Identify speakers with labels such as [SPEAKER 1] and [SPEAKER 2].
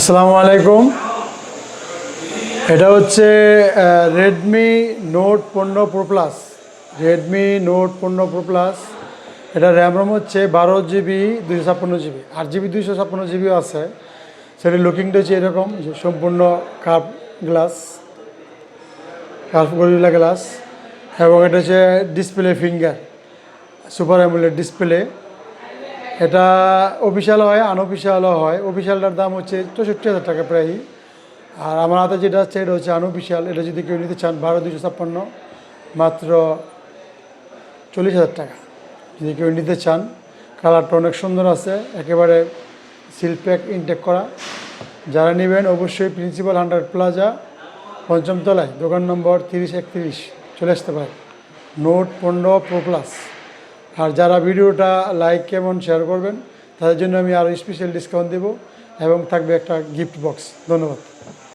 [SPEAKER 1] আসসালামু আলাইকুম। এটা হচ্ছে Redmi note 15 pro plus. Redmi note 15 pro plus, এটা র্যাম রোম হচ্ছে 12 GB 256 GB, 8 GB 256 GBও আছে। সেটার লুকিংটা হচ্ছে এরকম, যে সম্পূর্ণ curve glass, curve gorilla glass, এবং এটা হচ্ছে display finger super AMOLED display. এটা অফিসিয়াল হয়, আনঅফিসিয়ালও হয়। অফিসিয়ালটার দাম হচ্ছে 64,000 টাকা প্রায়। আর আমার হাতে যেটা আছে এটা হচ্ছে আনঅফিসিয়াল। এটা যদি কেউ নিতে চান 12,256, মাত্র 40,000 টাকা যদি কেউ নিতে চান। কালারটা অনেক সুন্দর আছে, একেবারে সিল প্যাক ইনটেক করা। যারা নেবেন অবশ্যই প্রিন্সিপাল 100 প্লাজা, 5ম তলায়, দোকান নম্বর 3031 চলে আসতে পারে। Note 15 pro plus. আর যারা ভিডিওটা লাইক এবং শেয়ার করবেন তাদের জন্য আমি আরও স্পেশাল ডিসকাউন্ট দেবো, এবং থাকবে একটা গিফট বক্স। ধন্যবাদ।